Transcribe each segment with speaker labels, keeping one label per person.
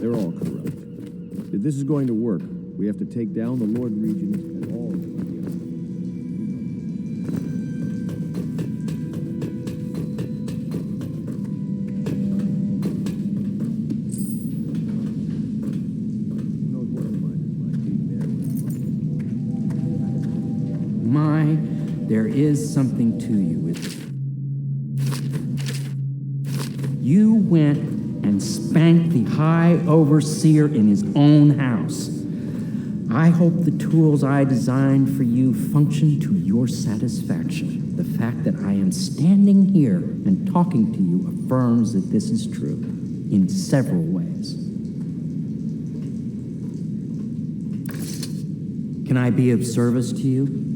Speaker 1: They're all corrupt. If this is going to work, we have to take down the Lord Regent and all of the others.
Speaker 2: There is something to you. You went and spanked the High Overseer in his own house. I hope the tools I designed for you function to your satisfaction. The fact that I am standing here and talking to you affirms that this is true in several ways. Can I be of service to you?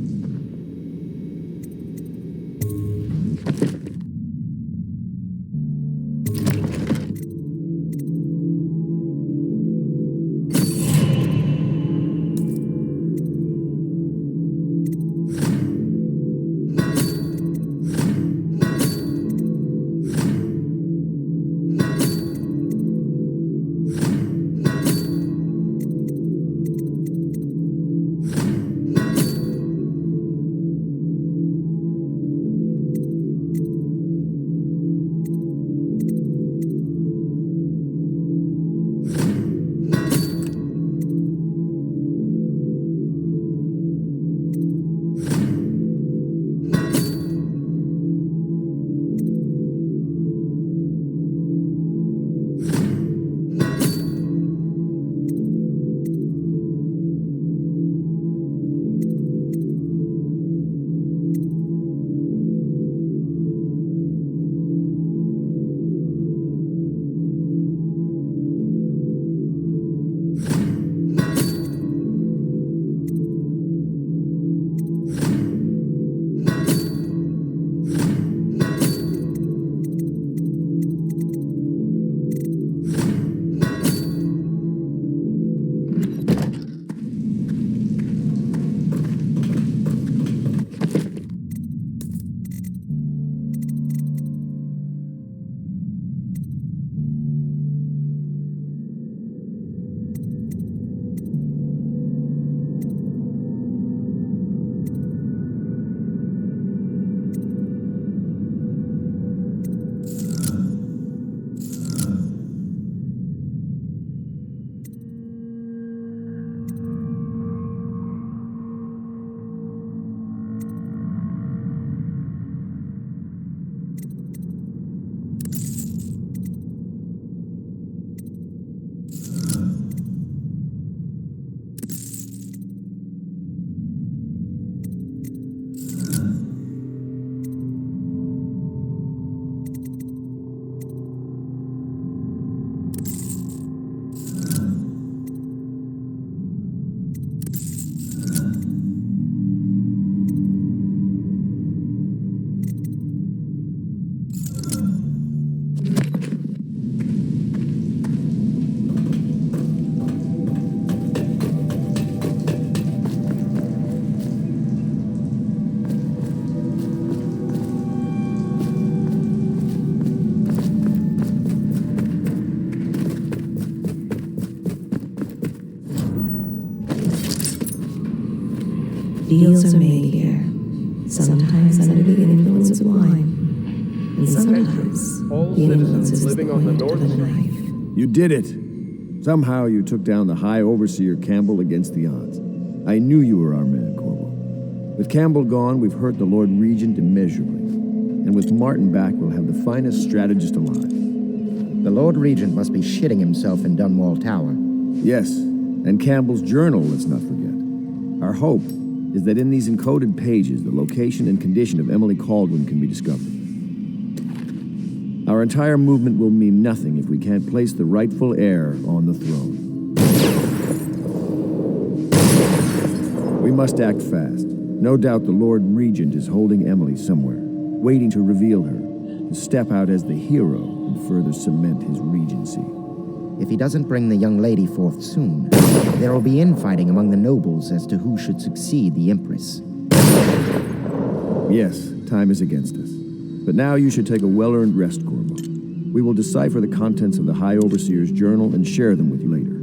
Speaker 3: Deals are made here, sometimes under the influence of wine, and sometimes
Speaker 1: all
Speaker 3: the influence
Speaker 1: citizens
Speaker 3: is
Speaker 1: living
Speaker 3: the
Speaker 1: on the
Speaker 3: point
Speaker 1: north
Speaker 3: of a knife.
Speaker 1: You did it! Somehow you took down the High Overseer Campbell against the odds. I knew you were our man, Corporal. With Campbell gone, we've hurt the Lord Regent immeasurably. And with Martin back, we'll have the finest strategist alive.
Speaker 4: The Lord Regent must be shitting himself in Dunwall Tower.
Speaker 1: Yes, and Campbell's journal, let's not forget. Our hope is that in these encoded pages, the location and condition of Emily Caldwin can be discovered. Our entire movement will mean nothing if we can't place the rightful heir on the throne. We must act fast. No doubt the Lord Regent is holding Emily somewhere, waiting to reveal her, to step out as the hero and further cement his regency.
Speaker 4: If he doesn't bring the young lady forth soon, there will be infighting among the nobles as to who should succeed the Empress.
Speaker 1: Yes, time is against us. But now you should take a well-earned rest, Corvo. We will decipher the contents of the High Overseer's journal and share them with you later.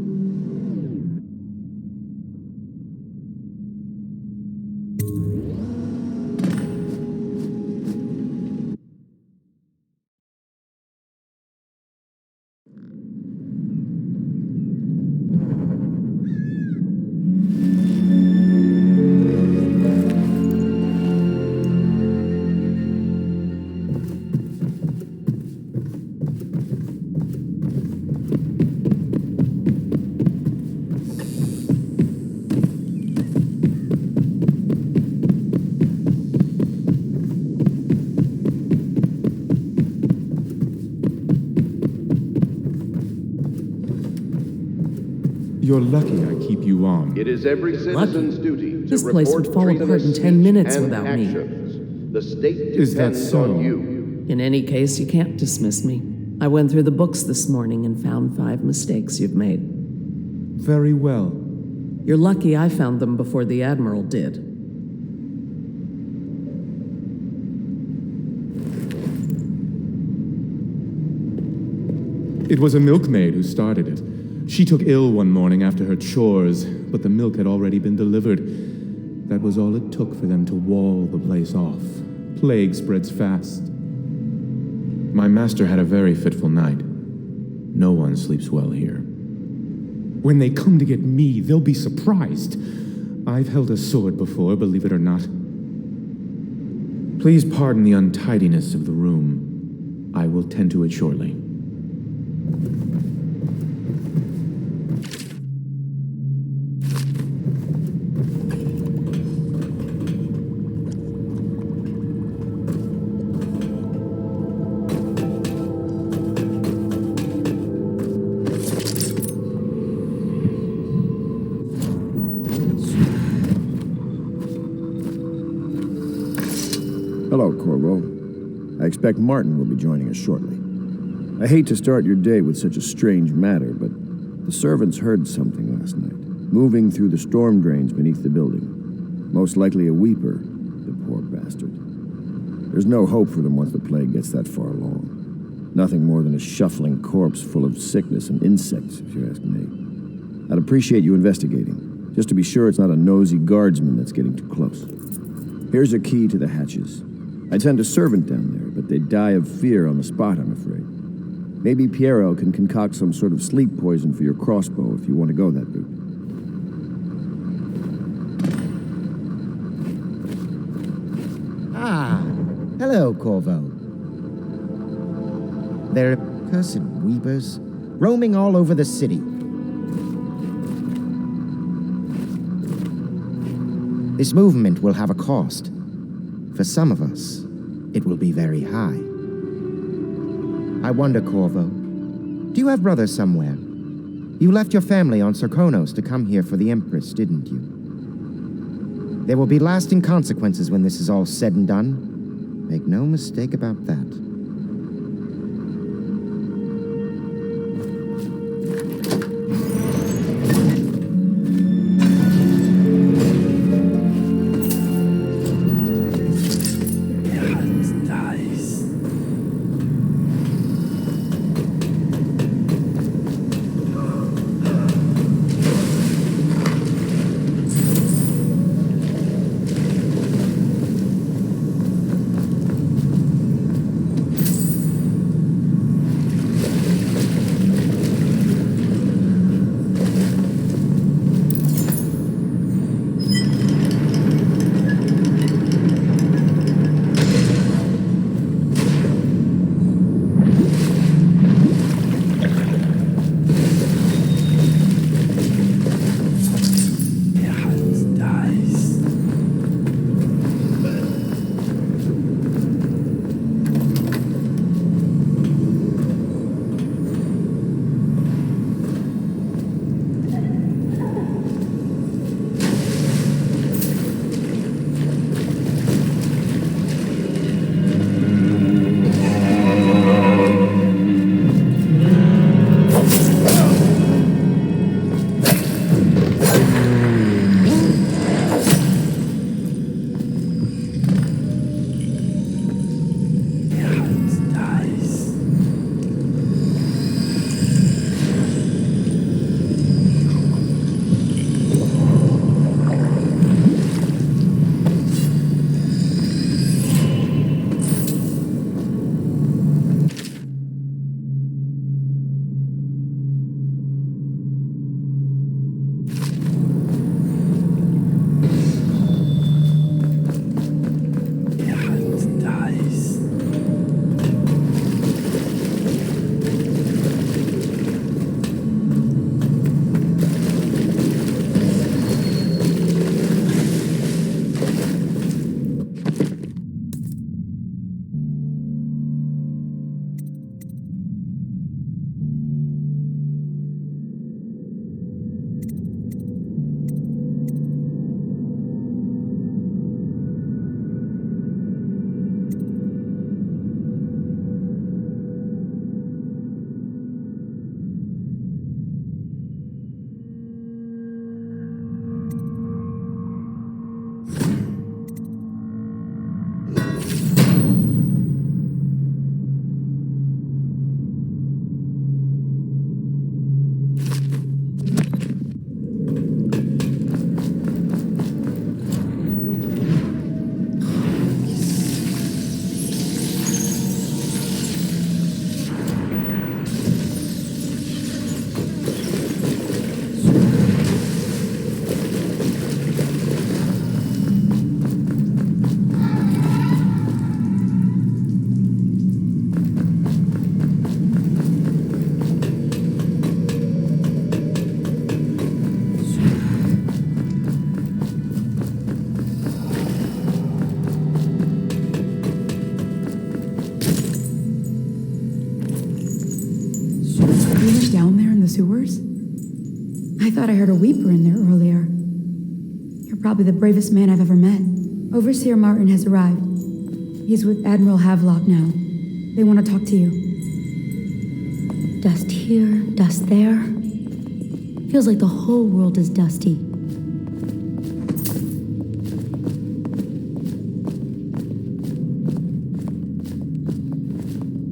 Speaker 5: You're lucky I keep you armed.
Speaker 6: It is every citizen's duty to
Speaker 3: This place
Speaker 6: report
Speaker 3: would fall apart in
Speaker 6: treasonous
Speaker 3: 10 minutes
Speaker 6: speech
Speaker 3: without
Speaker 6: and
Speaker 3: me.
Speaker 6: actions. The state
Speaker 5: Is that
Speaker 6: depends
Speaker 5: so?
Speaker 6: on you.
Speaker 3: In any case, you can't dismiss me. I went through the books this morning and found 5 mistakes you've made.
Speaker 5: Very well.
Speaker 3: You're lucky I found them before the Admiral did.
Speaker 5: It was a milkmaid who started it. She took ill one morning after her chores, but the milk had already been delivered. That was all it took for them to wall the place off. Plague spreads fast. My master had a very fitful night. No one sleeps well here. When they come to get me, they'll be surprised. I've held a sword before, believe it or not. Please pardon the untidiness of the room. I will tend to it shortly.
Speaker 1: Hello, Corvo. I expect Martin will be joining us shortly. I hate to start your day with such a strange matter, but the servants heard something last night, moving through the storm drains beneath the building. Most likely a weeper, the poor bastard. There's no hope for them once the plague gets that far along. Nothing more than a shuffling corpse full of sickness and insects, if you ask me. I'd appreciate you investigating, just to be sure it's not a nosy guardsman that's getting too close. Here's a key to the hatches. I'd send a servant down there, but they'd die of fear on the spot, I'm afraid. Maybe Piero can concoct some sort of sleep poison for your crossbow if you want to go that route.
Speaker 4: Ah, hello, Corvo. They're cursed weepers, roaming all over the city. This movement will have a cost. For some of us, it will be very high. I wonder, Corvo, do you have brothers somewhere? You left your family on Sarkonos to come here for the Empress, didn't you? There will be lasting consequences when this is all said and done. Make no mistake about that.
Speaker 7: sewers? I thought I heard a weeper in there earlier. You're probably the bravest man I've ever met. Overseer Martin has arrived. He's with Admiral Havelock now. They want to talk to you.
Speaker 3: Dust here, dust there. Feels like the whole world is dusty.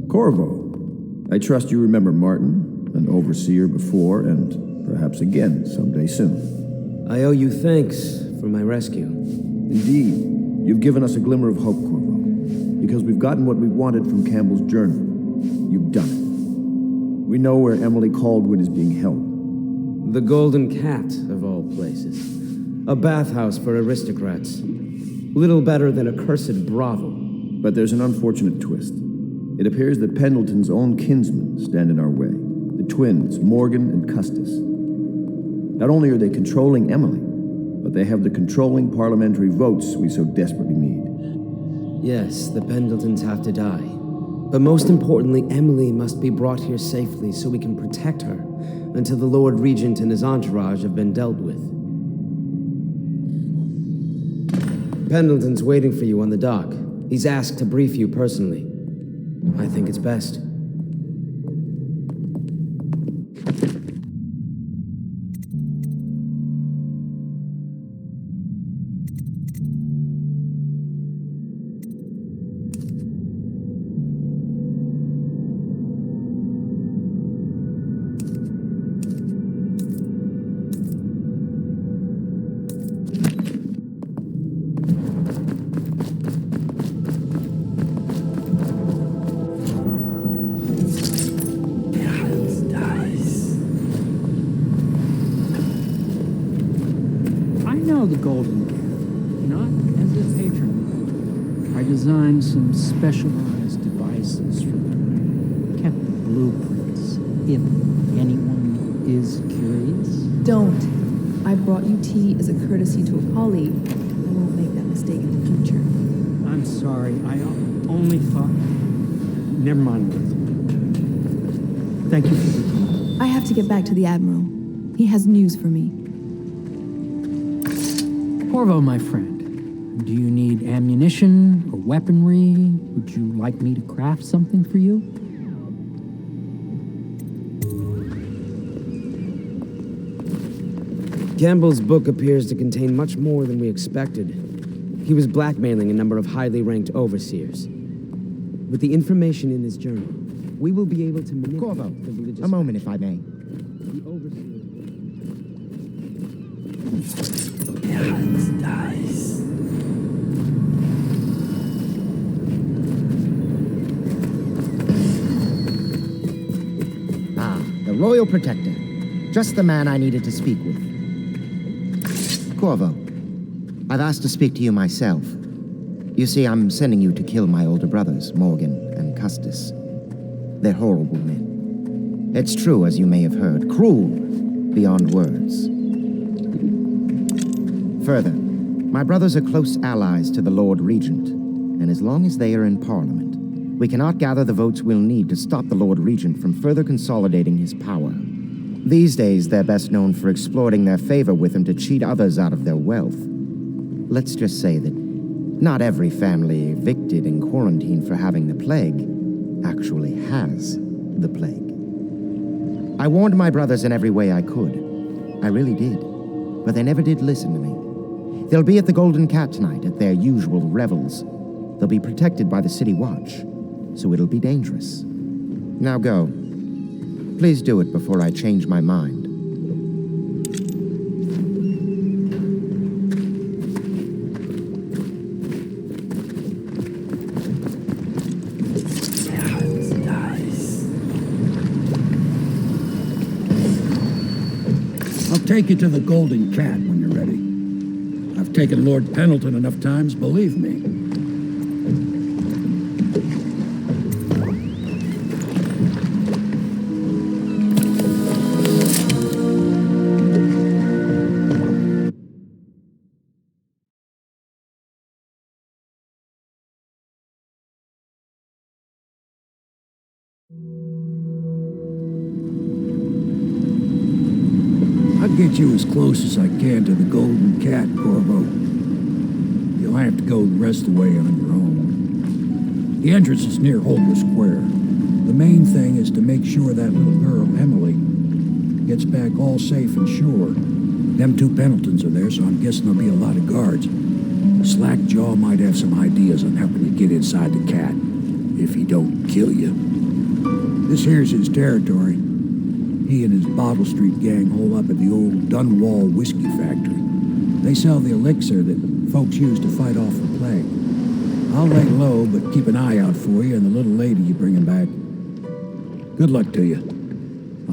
Speaker 1: Corvo, I trust you remember Martin, an overseer before, and perhaps again someday soon.
Speaker 8: I owe you thanks for my rescue.
Speaker 1: Indeed, you've given us a glimmer of hope, Corvo, because we've gotten what we wanted from Campbell's journal. You've done it. We know where Emily Caldwin is being held.
Speaker 8: The Golden Cat, of all places. A bathhouse for aristocrats. Little better than a cursed brothel.
Speaker 1: But there's an unfortunate twist. It appears that Pendleton's own kinsmen stand in our way. The twins, Morgan and Custis. Not only are they controlling Emily, but they have the controlling parliamentary votes we so desperately need.
Speaker 8: Yes, the Pendletons have to die. But most importantly, Emily must be brought here safely so we can protect her until the Lord Regent and his entourage have been dealt with. Pendleton's waiting for you on the dock. He's asked to brief you personally. I think it's best.
Speaker 2: The Golden Cat, not as a patron. I designed some specialized devices for them. I kept the blueprints, if anyone is curious.
Speaker 7: Don't. I brought you tea as a courtesy to a colleague. I won't make that mistake in the future.
Speaker 2: I'm sorry, I only thought... Never mind. Thank you for the tea.
Speaker 7: I have to get back to the Admiral. He has news for me.
Speaker 2: Corvo, my friend, do you need ammunition or weaponry? Would you like me to craft something for you?
Speaker 8: Campbell's book appears to contain much more than we expected. He was blackmailing a number of highly ranked overseers. With the information in his journal, we will be able to manipulate
Speaker 4: Corvo,
Speaker 8: the religious...
Speaker 4: a moment if I may.
Speaker 8: The overseer...
Speaker 4: The Royal Protector. Just the man I needed to speak with. Corvo, I've asked to speak to you myself. You see, I'm sending you to kill my older brothers, Morgan and Custis. They're horrible men. It's true, as you may have heard, cruel beyond words. Further, my brothers are close allies to the Lord Regent, and as long as they are in Parliament, we cannot gather the votes we'll need to stop the Lord Regent from further consolidating his power. These days, they're best known for exploiting their favor with him to cheat others out of their wealth. Let's just say that not every family evicted and quarantined for having the plague actually has the plague. I warned my brothers in every way I could. I really did. But they never did listen to me. They'll be at the Golden Cat tonight at their usual revels. They'll be protected by the City Watch, so it'll be dangerous. Now go. Please do it before I change my mind.
Speaker 9: I'll take you to the Golden Cat when you're ready. I've taken Lord Pendleton enough times, believe me. I'll get you as close as I can to the Golden Cat, Corvo. You'll have to go the rest of the way on your own. The entrance is near Holger Square. The main thing is to make sure that little girl, Emily, gets back all safe and sure. Them two Pendletons are there, so I'm guessing there'll be a lot of guards. Slackjaw might have some ideas on helping you get inside the cat, if he don't kill you. This here's his territory. He and his Bottle Street gang hole up at the old Dunwall whiskey factory. They sell the elixir that folks use to fight off the plague. I'll lay low, but keep an eye out for you and the little lady you bringing back. Good luck to you.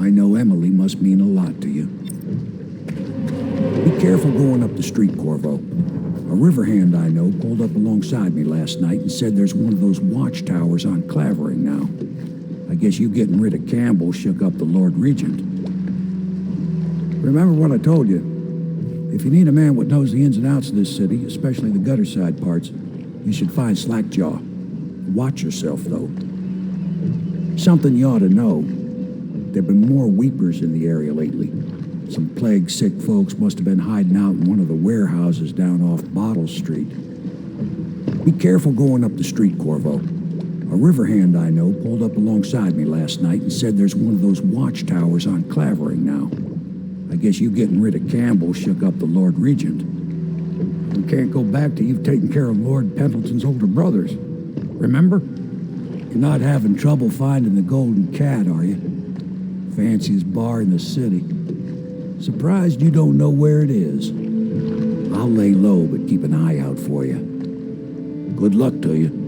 Speaker 9: I know Emily must mean a lot to you. Be careful going up the street, Corvo. A river hand I know pulled up alongside me last night and said there's one of those watchtowers on Clavering now. I guess you getting rid of Campbell shook up the Lord Regent. Remember what I told you. If you need a man what knows the ins and outs of this city, especially the gutter side parts, you should find Slackjaw. Watch yourself, though. Something you ought to know. There've been more weepers in the area lately. Some plague-sick folks must have been hiding out in one of the warehouses down off Bottle Street. Be careful going up the street, Corvo. A river hand I know pulled up alongside me last night and said there's one of those watchtowers on Clavering now. I guess you getting rid of Campbell shook up the Lord Regent. We can't go back till you've taken care of Lord Pendleton's older brothers. Remember? You're not having trouble finding the Golden Cat, are you? Fanciest bar in the city. Surprised you don't know where it is. I'll lay low, but keep an eye out for you. Good luck to you.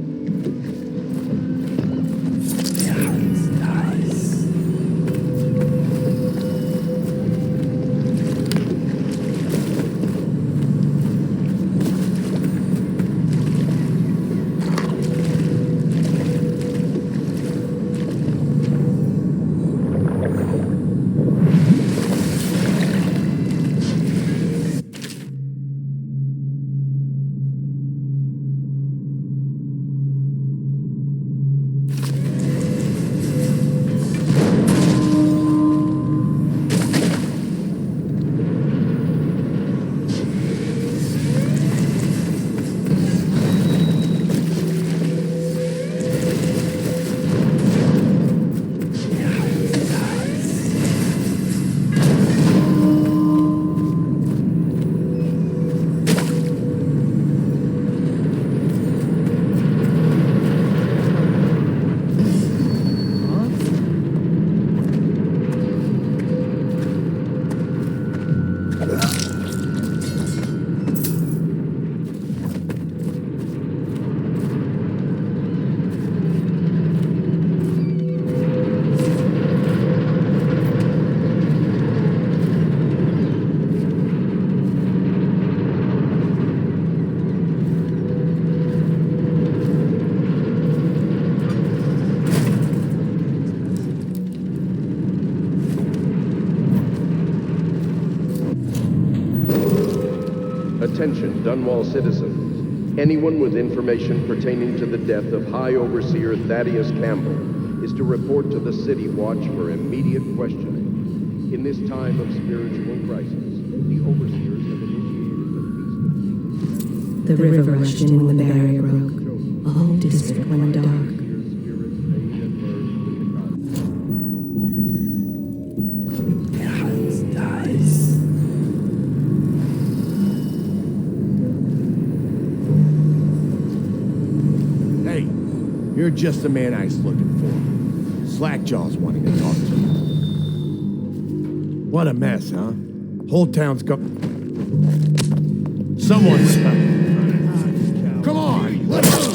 Speaker 6: Attention, Dunwall citizens. Anyone with information pertaining to the death of High Overseer Thaddeus Campbell is to report to the City Watch for immediate questioning. In this time of spiritual crisis, the overseers have initiated
Speaker 3: The river rushed in when the barrier broke. A whole district went dark.
Speaker 1: You're just the man I was looking for. Slackjaw's wanting to talk to you. What a mess, huh? Whole town's Someone's... Come on! Let's go!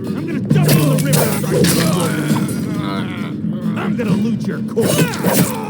Speaker 10: I'm gonna dump you in the river! I'm gonna loot your corpse!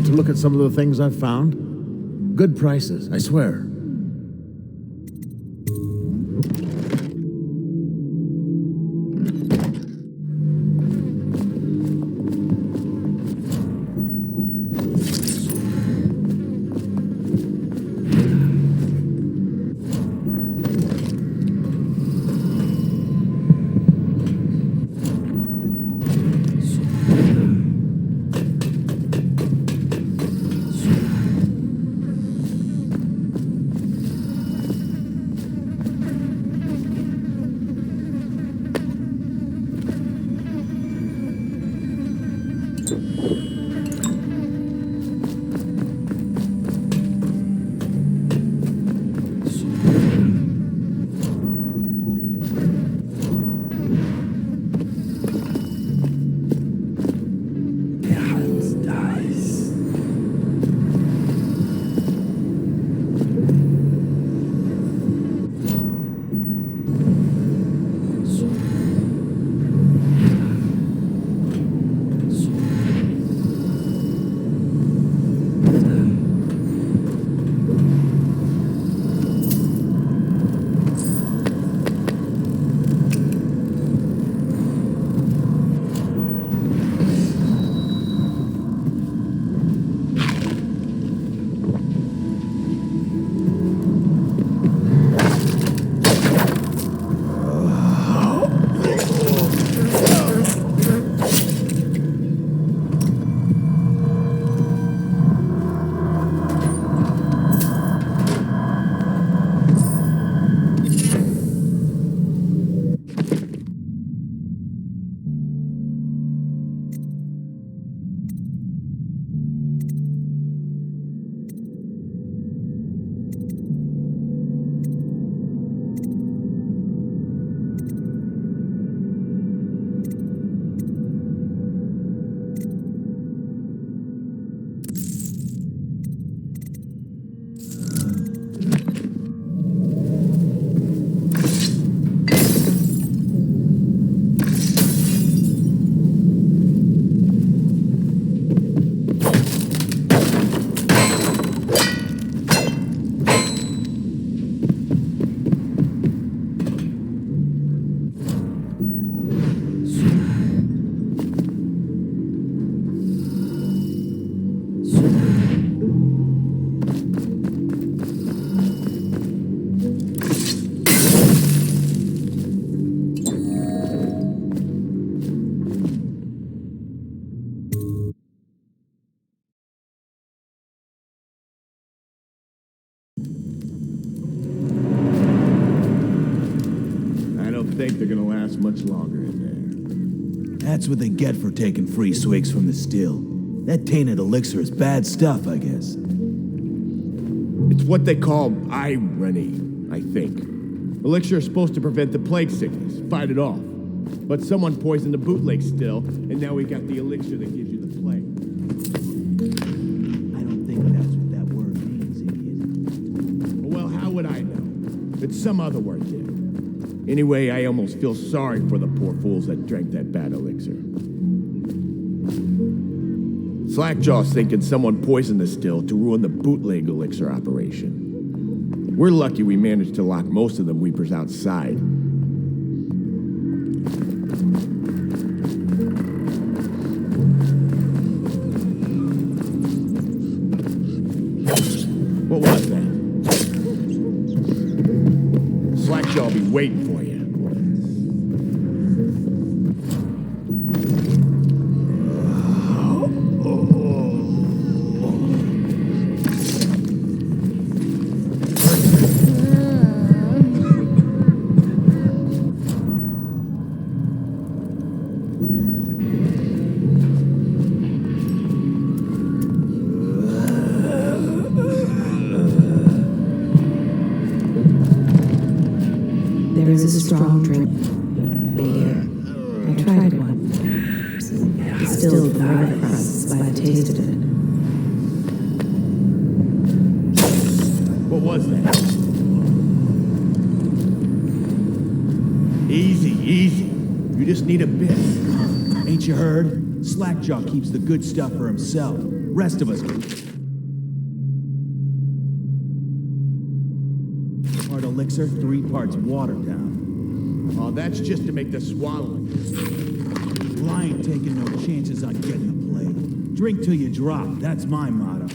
Speaker 11: Want to look at some of the things I've found? Good prices, I swear.
Speaker 1: think they're gonna last much longer in there.
Speaker 10: That's what they get for taking free swigs from the still. That tainted elixir is bad stuff, I guess.
Speaker 1: It's what they call irony, I think. Elixir is supposed to prevent the plague sickness, fight it off. But someone poisoned the bootleg still, and now we got the elixir that gives you the plague.
Speaker 10: I don't think that's what that word means, idiot.
Speaker 1: Well, how would I know? It's some other word did. Anyway, I almost feel sorry for the poor fools that drank that bad elixir. Slackjaw's thinking someone poisoned the still to ruin the bootleg elixir operation. We're lucky we managed to lock most of the weepers outside. What was that? Slackjaw'll be waiting for you.
Speaker 3: There is a strong drink here. I tried it once. Distilled from river crusts by the taste of it.
Speaker 1: What was that? Easy, easy. You just need a bit.
Speaker 10: Ain't you heard? Slackjaw keeps the good stuff for himself. Rest of us can. Part elixir, 3 parts water down. Oh, that's just to make the swallowing. Well, I ain't taking no chances on getting a plate. Drink till you drop, that's my motto.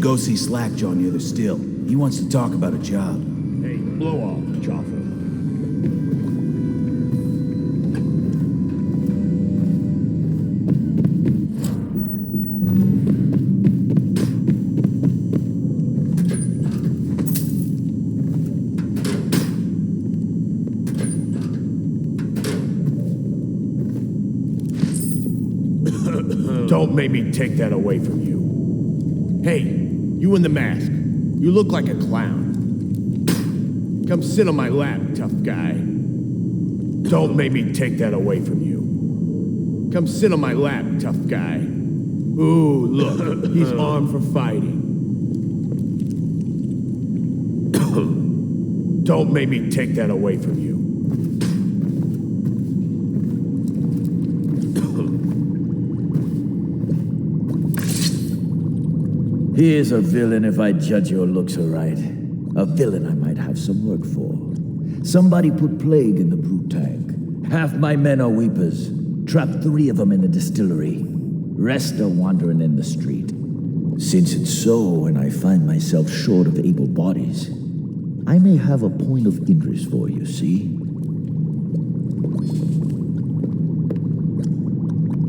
Speaker 10: Go see Slackjaw near the still. He wants to talk about a job.
Speaker 11: Hey, blow off, Jaffa. Don't make me take that away from you. Hey! You in the mask. You look like a clown. Come sit on my lap, tough guy. Don't make me take that away from you. Come sit on my lap, tough guy. Ooh, look, he's armed for fighting. Don't make me take that away from you.
Speaker 12: He is a villain if I judge your looks aright. A villain I might have some work for. Somebody put plague in the brute tank. Half my men are weepers. Trapped 3 of them in the distillery. Rest are wandering in the street. Since it's so, and I find myself short of able bodies, I may have a point of interest for you, see?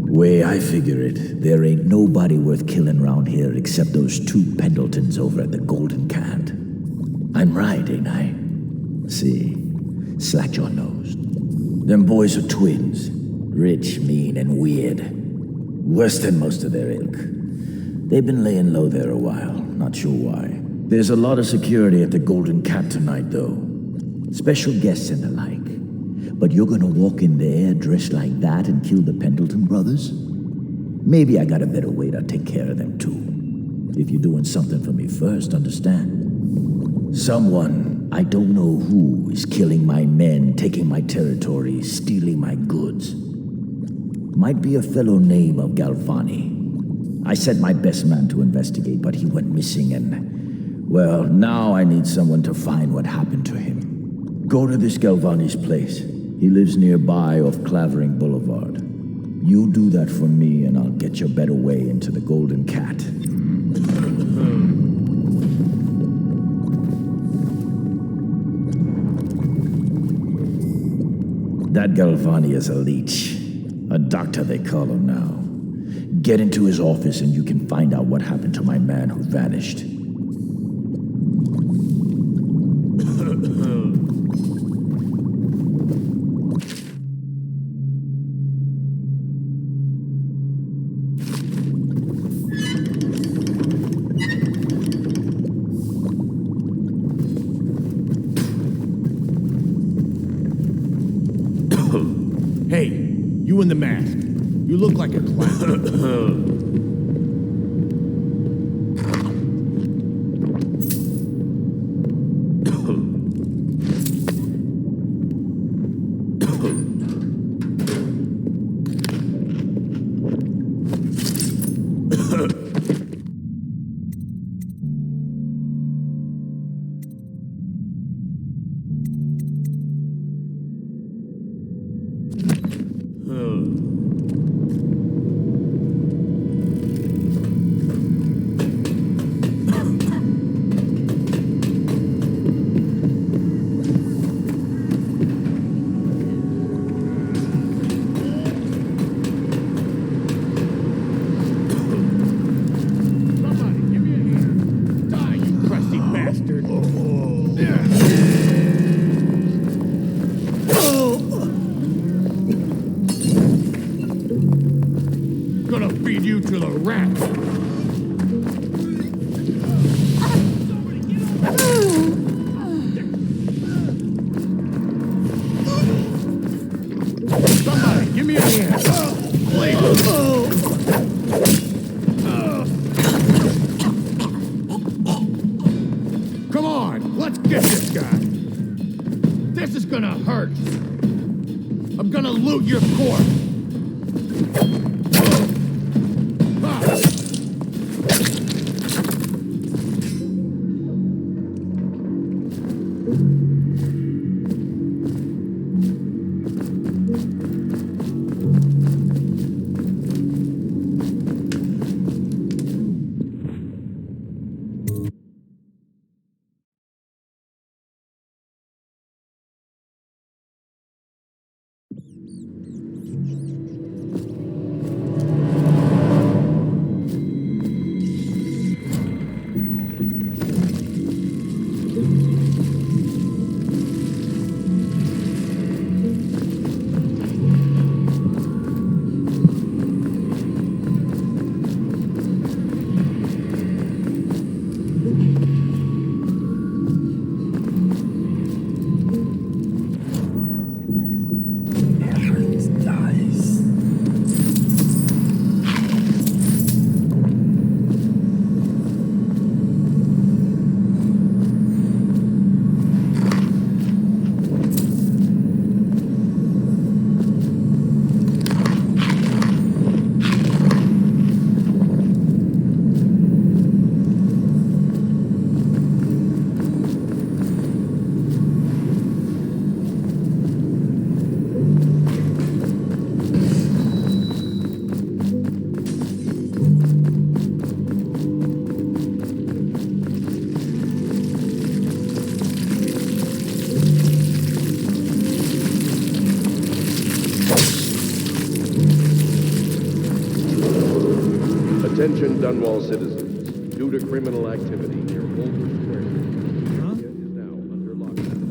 Speaker 12: Way I figure it, there ain't nobody worth killing round here except those 2 Pendletons over at the Golden Cat. I'm right, ain't I? See, Slackjaw knows. Them boys are twins. Rich, mean, and weird. Worse than most of their ilk. They've been laying low there a while, not sure why. There's a lot of security at the Golden Cat tonight, though. Special guests and the like. But you're gonna walk in there dressed like that and kill the Pendleton brothers? Maybe I got a better way to take care of them too. If you're doing something for me first, understand? Someone, I don't know who, is killing my men, taking my territory, stealing my goods. Might be a fellow named of Galvani. I sent my best man to investigate, but he went missing and... well, now I need someone to find what happened to him. Go to this Galvani's place. He lives nearby off Clavering Boulevard. You do that for me and I'll get you a better way into the Golden Cat. That Galvani is a leech. A doctor they call him now. Get into his office and you can find out what happened to my man who vanished.
Speaker 11: You in the mask. You look like a clown.
Speaker 6: Attention Dunwall citizens. Due to criminal activity near Boulder Square, the area is now under lockdown.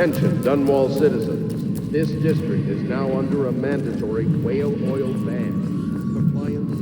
Speaker 6: Attention, Dunwall citizens. This district is now under a mandatory whale oil ban. Compliance.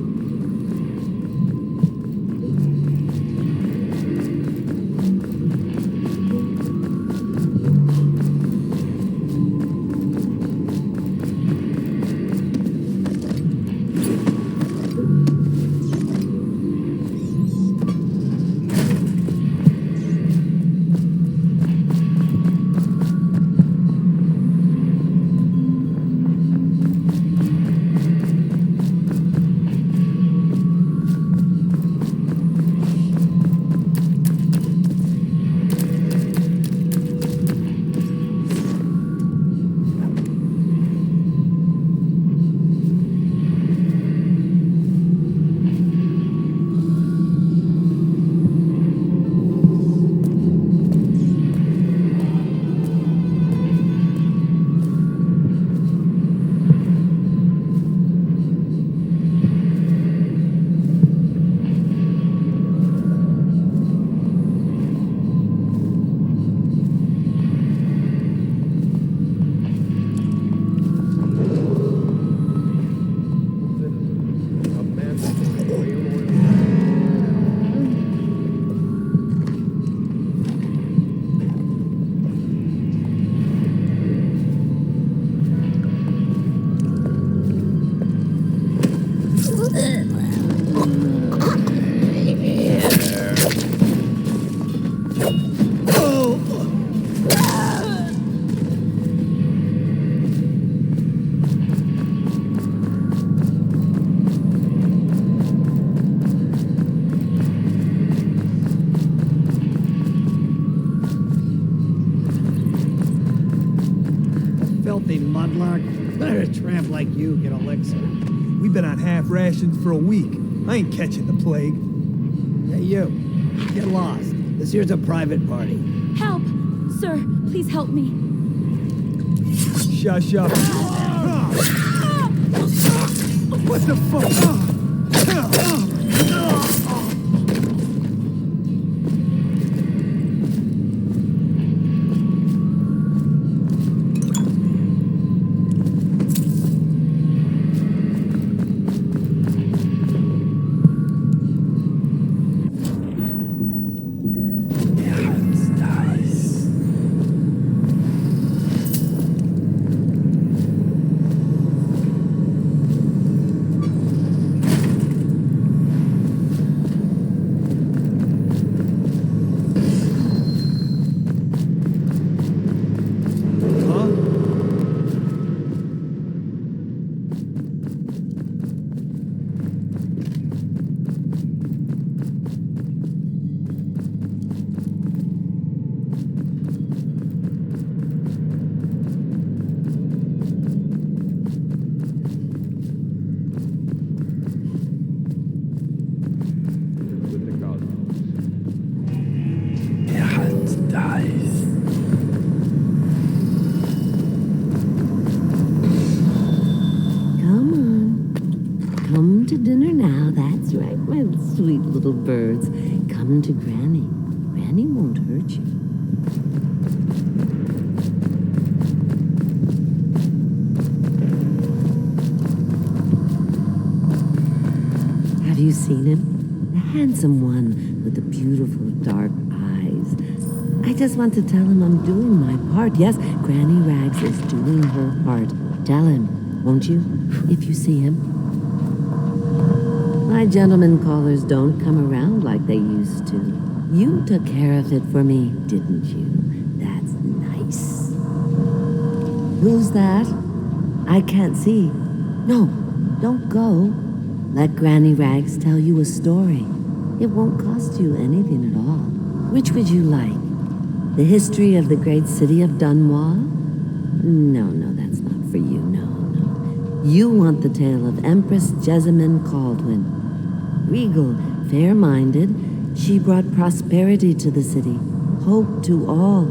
Speaker 13: Filthy mudlark. Let a tramp like you get elixir.
Speaker 10: We've been on half rations for a week. I ain't catching the plague.
Speaker 13: Hey, you. Get lost. This here's a private party.
Speaker 7: Help! Sir, please help me.
Speaker 10: Shush up. What the fuck?
Speaker 3: Sweet little birds, come to Granny. Granny won't hurt you. Have you seen him? The handsome one with the beautiful dark eyes. I just want to tell him I'm doing my part. Yes, Granny Rags is doing her part. Tell him, won't you, if you see him? My gentlemen callers don't come around like they used to. You took care of it for me, didn't you? That's nice. Who's that? I can't see. No, don't go. Let Granny Rags tell you a story. It won't cost you anything at all. Which would you like? The history of the great city of Dunwall? No, that's not for you, no. You want the tale of Empress Jessamine Caldwin. Regal, fair-minded, she brought prosperity to the city, hope to all,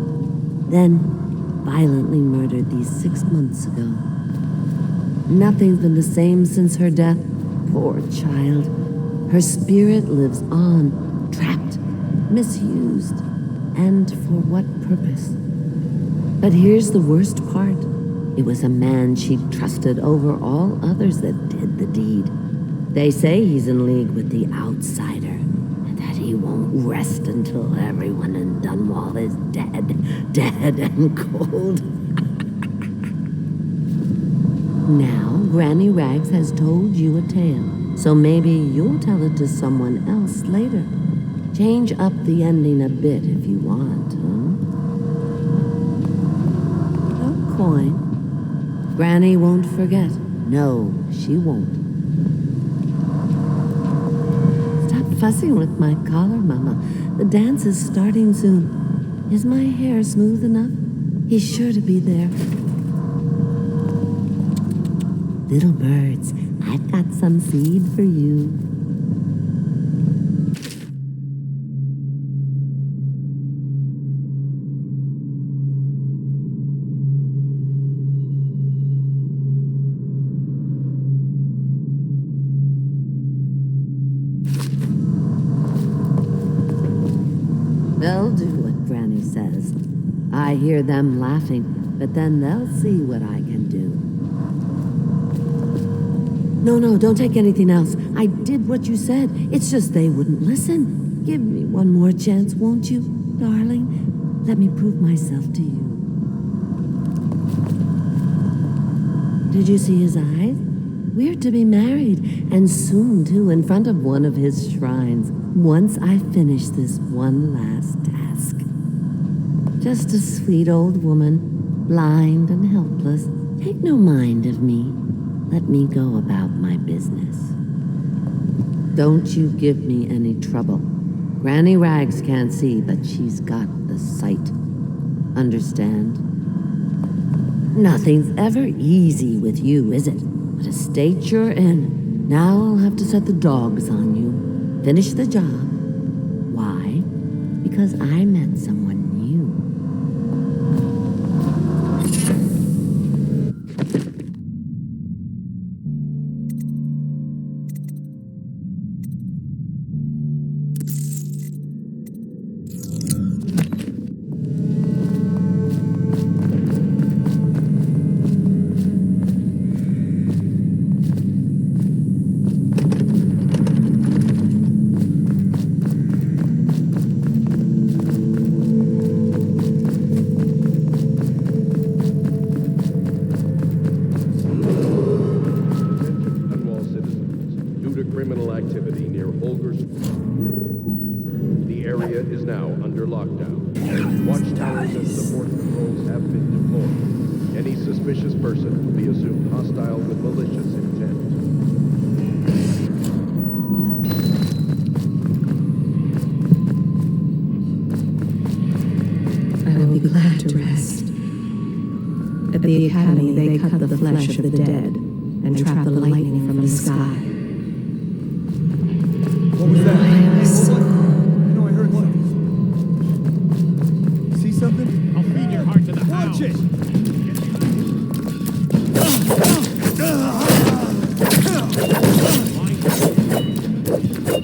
Speaker 3: then violently murdered these 6 months ago. Nothing's been the same since her death. Poor child. Her spirit lives on, trapped, misused, and for what purpose? But here's the worst part. It was a man she trusted over all others that did the deed. They say he's in league with the outsider, and that he won't rest until everyone in Dunwall is dead and cold. Now, Granny Rags has told you a tale, so maybe you'll tell it to someone else later. Change up the ending a bit if you want, huh? A coin. Granny won't forget. No, she won't. Stop fussing with my collar, Mama. The dance is starting soon. Is my hair smooth enough? He's sure to be there. Little birds, I've got some seed for you. They'll do what Granny says. I hear them laughing, but then they'll see what I can do. No, don't take anything else. I did what you said. It's just they wouldn't listen. Give me one more chance, won't you, darling? Let me prove myself to you. Did you see his eyes? We're to be married, and soon, too, in front of one of his shrines, once I finish this one last task. Just a sweet old woman, blind and helpless. Take no mind of me. Let me go about my business. Don't you give me any trouble. Granny Rags can't see, but she's got the sight. Understand? Nothing's ever easy with you, is it? What a state you're in. Now I'll have to set the dogs on you. Finish the job. Why? Because I met someone new.
Speaker 14: The Academy, they cut the flesh of the dead and trap the lightning from the sky.
Speaker 10: What was that? I know I heard something. See something?
Speaker 11: I'll feed your heart to the hounds.
Speaker 10: Watch it!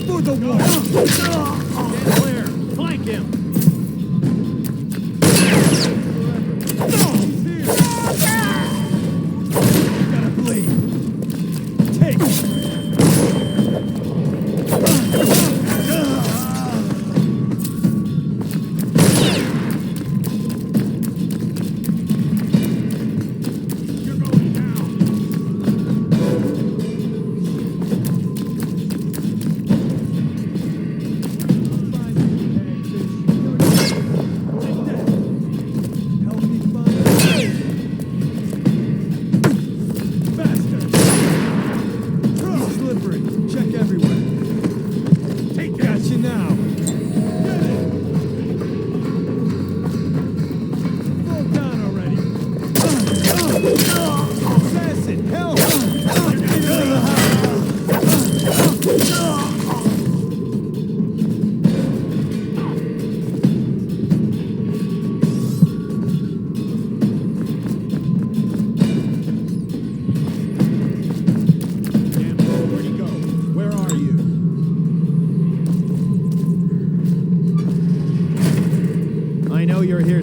Speaker 10: For the wall!
Speaker 11: Stand clear. Flank him.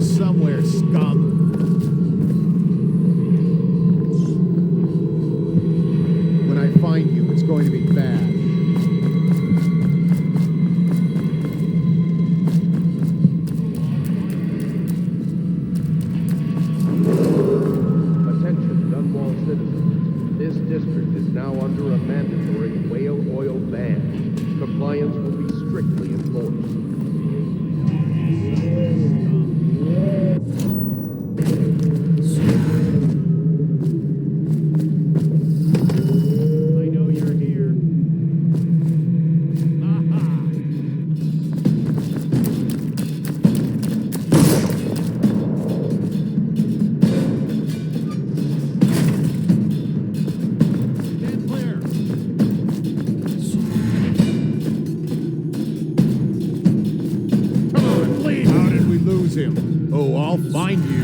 Speaker 10: Somewhere, scum.
Speaker 6: Compliance will be strictly enforced. I know you're here. Stand clear.
Speaker 11: Come on, please! How did we lose him? Oh, I'll find you.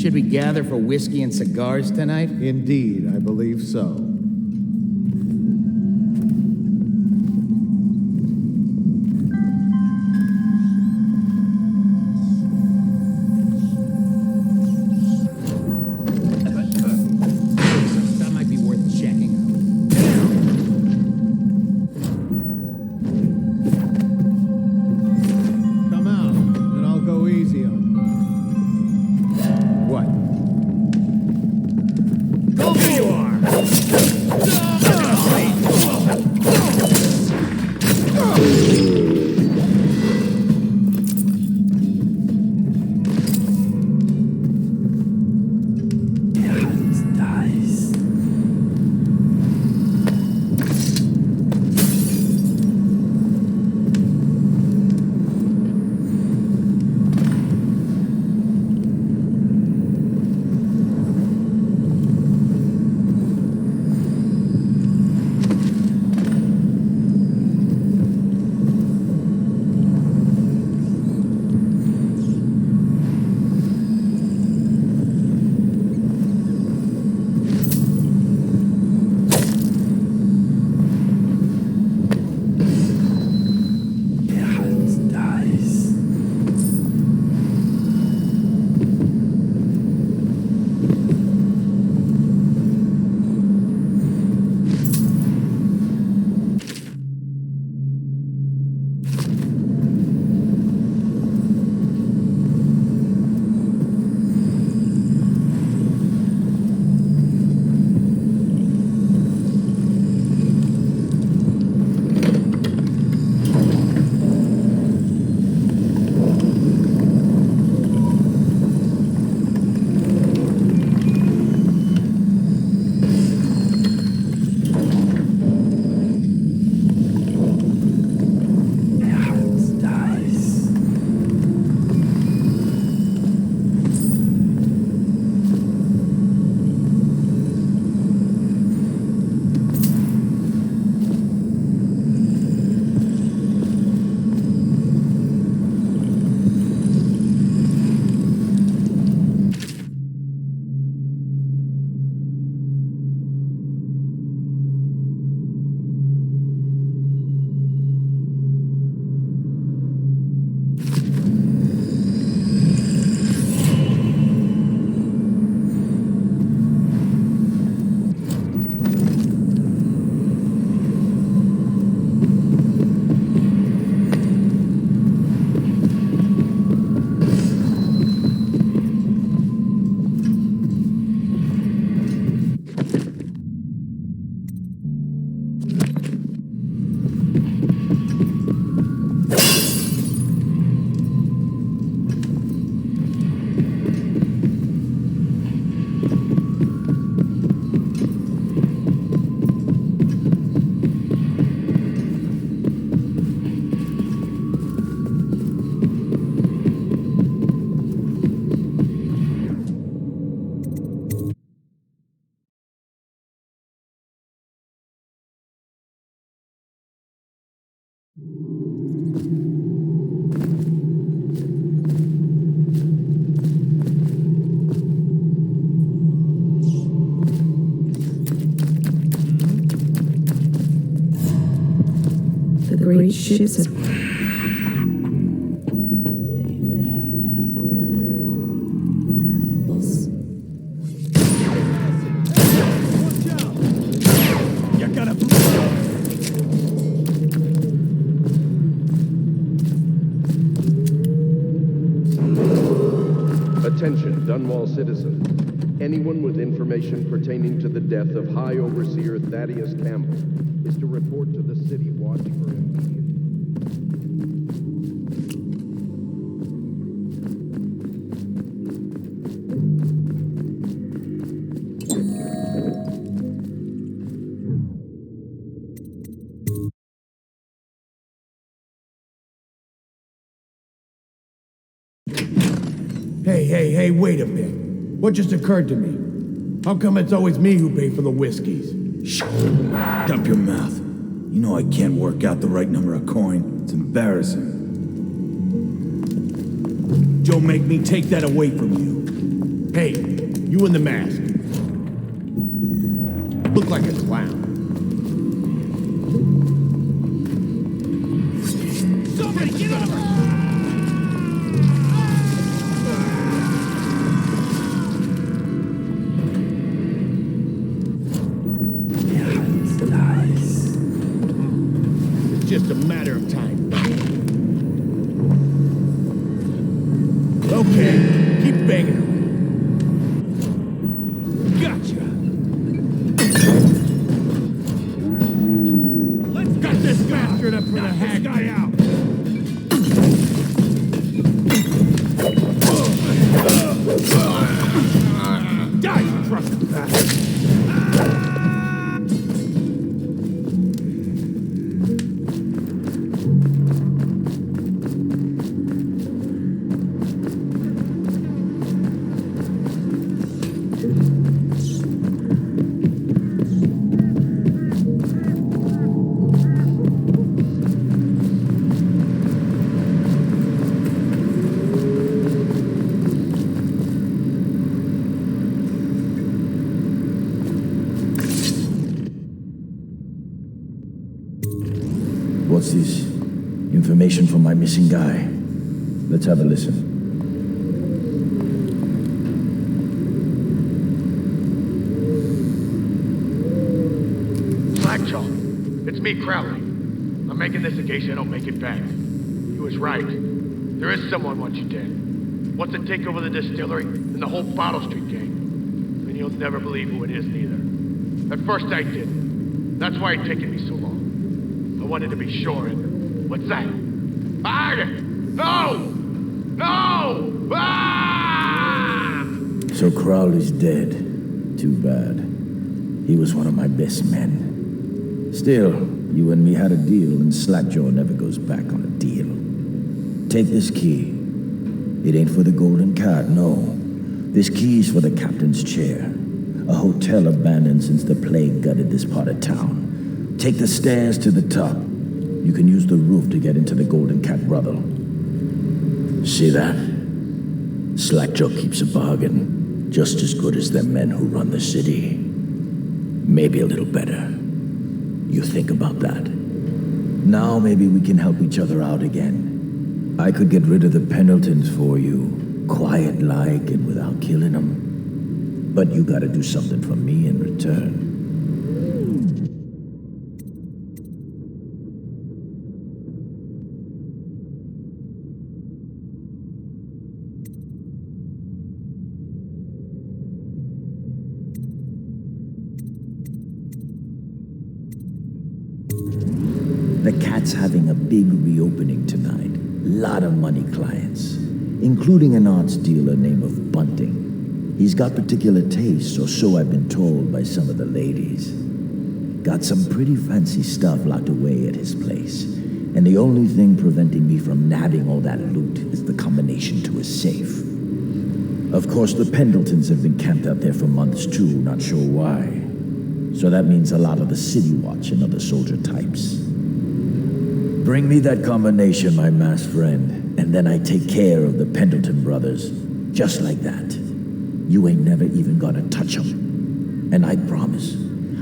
Speaker 15: Should we gather for whiskey and cigars tonight?
Speaker 11: Indeed, I believe so.
Speaker 15: That might be worth checking out.
Speaker 11: Come out, and I'll go easy on you. What? Go where you are!
Speaker 14: great ships of...
Speaker 6: Attention, Dunwall citizens. Anyone with information pertaining to the death of High Overseer Thaddeus Campbell is to report to the City Watch for immediate...
Speaker 11: Hey, wait a bit. What just occurred to me? How come it's always me who pay for the whiskeys?
Speaker 10: Shh! Dump your mouth. You know I can't work out the right number of coin. It's embarrassing. Don't make me take that away from you.
Speaker 11: Hey, you in the mask. Look like a clown.
Speaker 10: Somebody get over!
Speaker 11: It's just a matter of time. Okay, keep banging away.
Speaker 10: Gotcha! Let's got this bastard up for the hag guy out! Die, you trusted bastard!
Speaker 12: What's this? Information from my missing guy. Let's have a listen.
Speaker 16: Slackjaw, it's me, Crowley. I'm making this in case I don't make it back. He was right. There is someone wants you dead. Wants to take over the distillery and the whole Bottle Street gang. And you'll never believe who it is, neither. At first I didn't. That's why it's taken me so long. I wanted to be sure, and what's that? Ah! No! No! Ah!
Speaker 12: So Crowley's dead. Too bad. He was one of my best men. Still, you and me had a deal, and Slackjaw never goes back on a deal. Take this key. It ain't for the Golden Cat, no. This key's for the captain's chair. A hotel abandoned since the plague gutted this part of town. Take the stairs to the top. You can use the roof to get into the Golden Cat brothel. See that? Slackjaw keeps a bargain, just as good as the men who run the city. Maybe a little better. You think about that. Now maybe we can help each other out again. I could get rid of the Pendletons for you, quiet-like and without killing them. But you gotta do something for me in return. The Cat's having a big reopening tonight. Lot of money clients, including an arts dealer named of Bunting. He's got particular tastes, or so I've been told by some of the ladies. Got some pretty fancy stuff locked away at his place, and the only thing preventing me from nabbing all that loot is the combination to his safe. Of course, the Pendletons have been camped out there for months too, not sure why. So that means a lot of the City Watch and other soldier types. Bring me that combination, my masked friend, and then I take care of the Pendleton brothers. Just like that. You ain't never even gonna touch them. And I promise,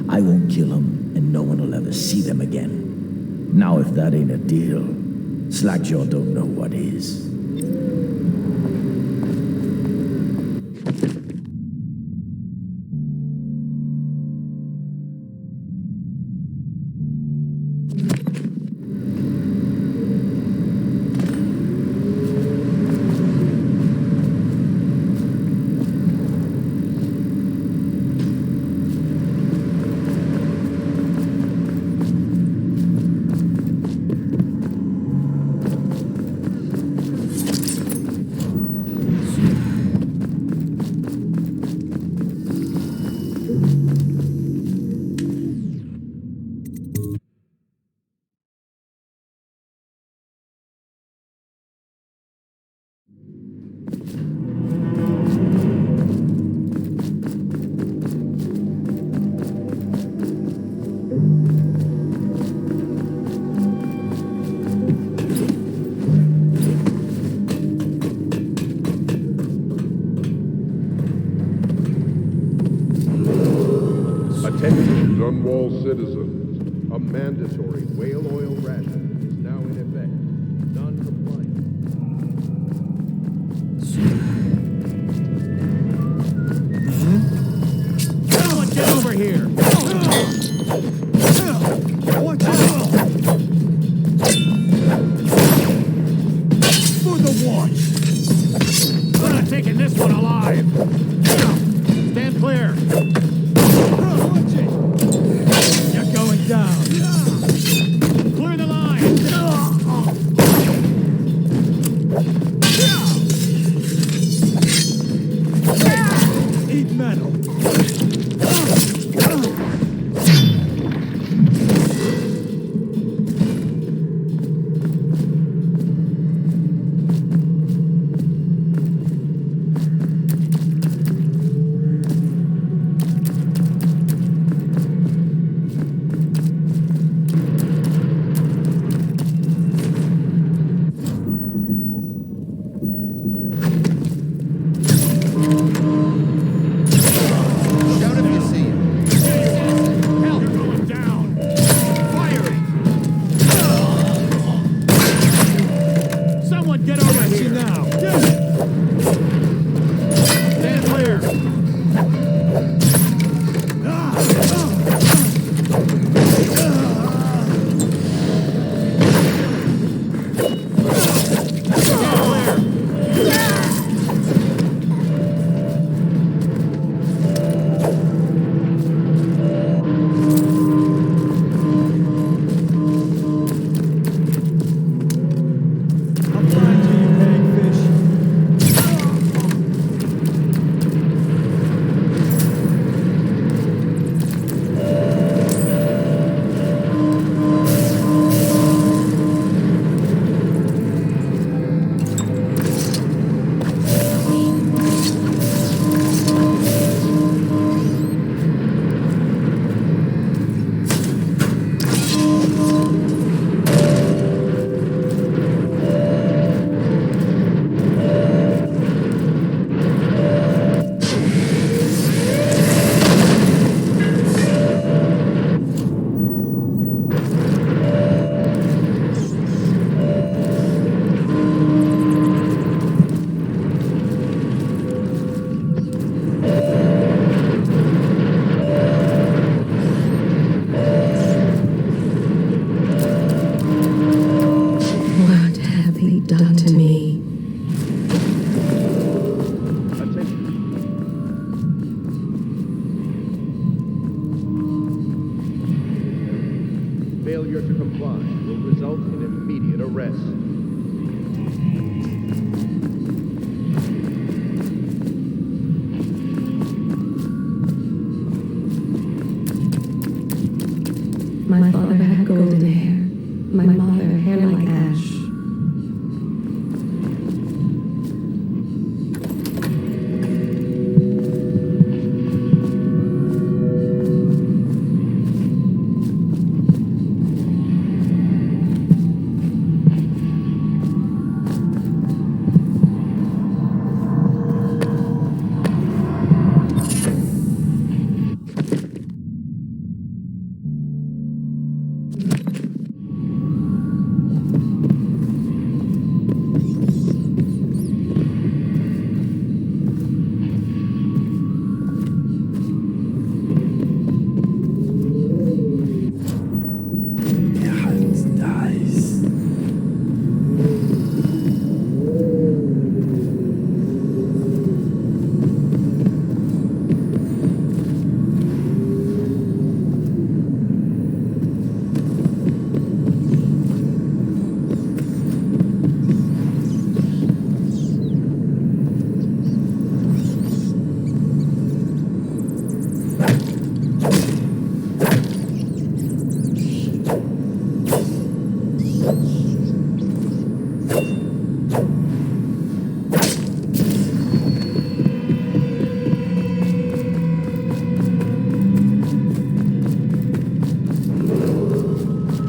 Speaker 12: I won't kill them, and no one will ever see them again. Now if that ain't a deal, Slackjaw don't know what is.
Speaker 6: Dunwall citizens, a mandatory whale oil ration is now in effect. Non-compliant.
Speaker 10: Someone get over here! Watch out! For the watch! We're not taking this one alive! Stand clear! Watch it! You're going down! Clear the line! Eat metal!
Speaker 6: Failure to comply will result in immediate arrest.
Speaker 14: My father had golden hair. My mother, hair like ash.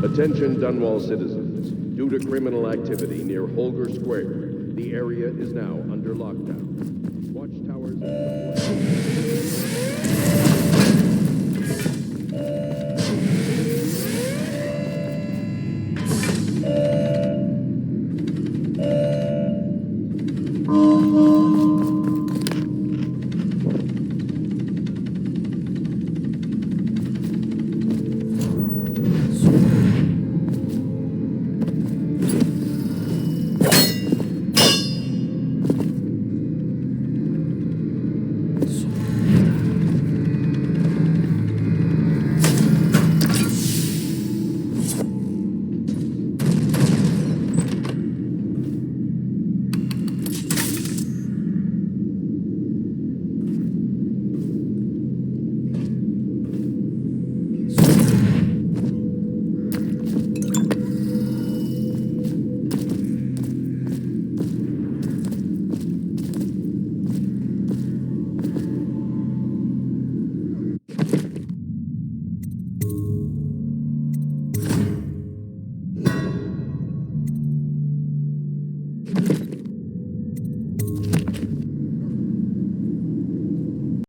Speaker 6: Attention Dunwall citizens. Due to criminal activity near Holger Square, the area is now under lockdown. Watchtowers...